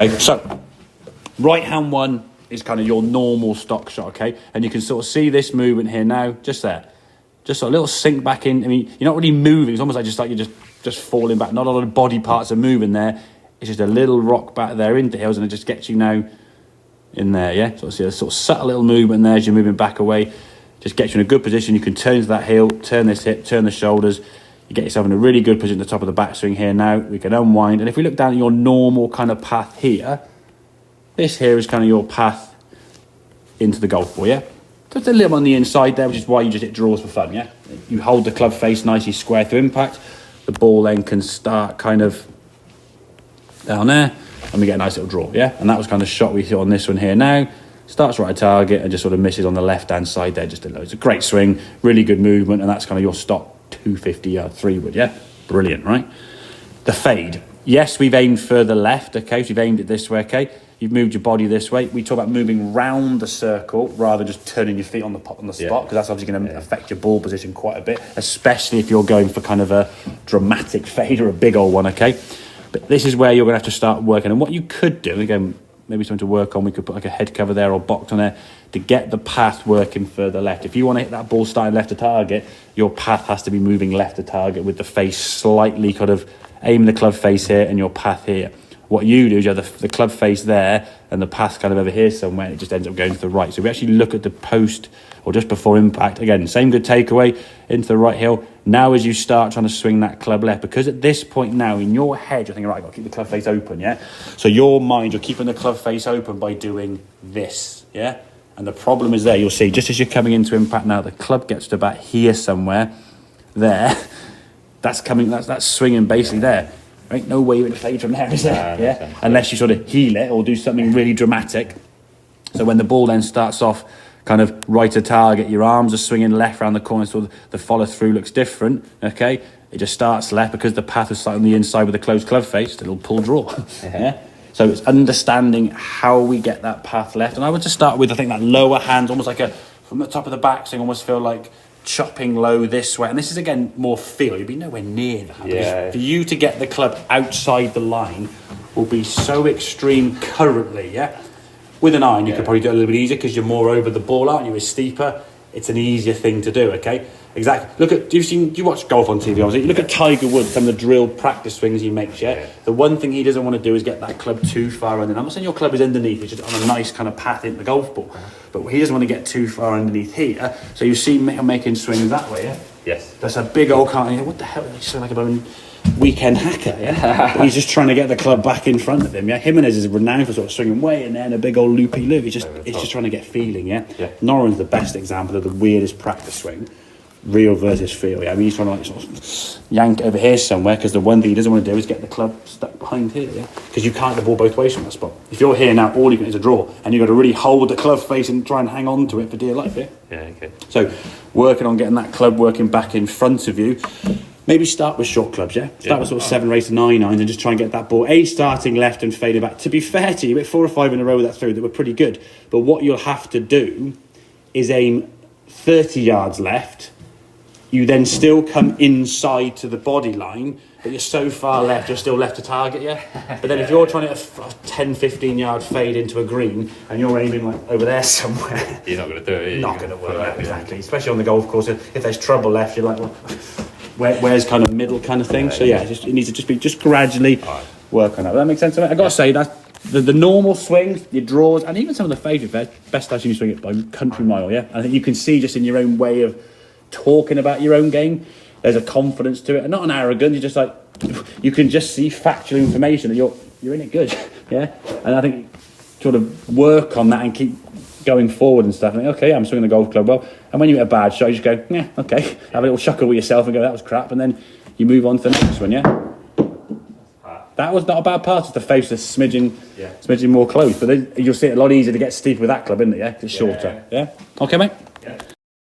Okay, so right hand one is kind of your normal stock shot, okay? And you can sort of see this movement here now, just there. Just a little sink back in. I mean, you're not really moving. It's almost like you're just falling back. Not a lot of body parts are moving there. It's just a little rock back there into heels, and it just gets you now in there, yeah? So see a sort of subtle little movement there as you're moving back away. Just gets you in a good position. You can turn into that heel, turn this hip, turn the shoulders. You get yourself in a really good position at the top of the backswing here now. We can unwind. And if we look down at your normal kind of path here, this here is kind of your path into the golf ball, yeah? Just a little on the inside there, which is why you just hit draws for fun, yeah? You hold the club face nicely square through impact. The ball then can start kind of down there, and we get a nice little draw, yeah? And that was kind of shot we hit on this one here now. Starts right at target and just sort of misses on the left-hand side there. Just it's a great swing, really good movement, and that's kind of your stock 250-yard 3-wood, yeah? Brilliant, right? The fade. Yes, we've aimed further left, okay? So you've aimed it this way, okay? You've moved your body this way. We talk about moving round the circle rather than just turning your feet on the spot, because that's obviously going to affect your ball position quite a bit, especially if you're going for kind of a dramatic fade or a big old one, okay? But this is where you're going to have to start working. And what you could do, again, maybe something to work on, we could put like a head cover there or box on there to get the path working further left. If you want to hit that ball starting left to target, your path has to be moving left to target with the face slightly kind of aiming the club face here and your path here. What you do is you have the club face there and the path kind of over here somewhere, and it just ends up going to the right. So we actually look at the post or just before impact. Again, same good takeaway into the right heel. Now as you start trying to swing that club left, because at this point now in your head, you're thinking, right, I've got to keep the club face open, yeah? So your mind, you're keeping the club face open by doing this, yeah? And the problem is there, you'll see, just as you're coming into impact now, the club gets to about here somewhere, there. That's swinging basically there. Right? No way you're going to fade from there, is there? Yeah? Unless you sort of heel it or do something really dramatic. So when the ball then starts off kind of right to target, your arms are swinging left around the corner, so the follow through looks different, okay? It just starts left because the path is slightly on the inside with a closed club face, it'll pull draw. Yeah? So it's understanding how we get that path left. And I would just start with, I think, that lower hand, almost like from the top of the backswing, almost feel like chopping low this way. And this is, again, more feel. You'll be nowhere near that. Yeah. For you to get the club outside the line will be so extreme currently, yeah? With an iron, you could probably do it a little bit easier because you're more over the ball, aren't you? It's steeper. It's an easier thing to do, okay? Exactly. Do you watch golf on TV? Obviously, you look at Tiger Woods, some of the drilled practice swings he makes, yeah? The one thing he doesn't want to do is get that club too far under. I'm not saying your club is underneath, it's just on a nice kind of path into the golf ball. But he doesn't want to get too far underneath here. So you see him making swings that way, yeah? Yes. That's a big old car. What the hell? He's so like a blown weekend hacker, yeah? He's just trying to get the club back in front of him, yeah? Jimenez is renowned for sort of swinging way in there and a big old loopy-loop. It's just trying to get feeling, yeah? Noren's the best example of the weirdest practice swing. Real versus feel, yeah? I mean, he's trying to like sort of yank over here somewhere because the one thing he doesn't want to do is get the club stuck behind here, yeah? Because you can't get the ball both ways from that spot. If you're here now, all you can is a draw, and you've got to really hold the club face and try and hang on to it for dear life, yeah? Yeah, okay. So working on getting that club working back in front of you. Maybe start with short clubs, yeah? Start with sort of 7 8 to 9 irons and just try and get that ball starting left and fading back. To be fair to you, with 4 or 5 in a row with that through that were pretty good. But what you'll have to do is aim 30 yards left. You then still come inside to the body line, but you're so far left, you're still left to target, yeah? But then if you're trying to hit a 10, 15 yard fade into a green and you're aiming like over there somewhere, you're not going to do it. Not going to work out, exactly. Especially on the golf course, if there's trouble left, you're like, well, where's kind of middle kind of thing? So yeah, it needs to just gradually work on that. Does that make sense to me? I've got to say that the normal swings, your draws, and even some of the favourite best I've seen you swing it by country mile, yeah? I think you can see just in your own way of talking about your own game, there's a confidence to it, and not an arrogance. You're just like, you can just see factual information that you're in it good, yeah. And I think sort of work on that and keep going forward and stuff. And think, okay, I'm swinging the golf club well. And when you hit a bad shot, you just go, yeah, okay, have a little chuckle with yourself and go, that was crap, and then you move on to the next one, yeah. That was not a bad part. It's the face is smidging more close, but then you'll see it a lot easier to get steep with that club, isn't it? Yeah, it's shorter. Yeah. Okay, mate. Yeah.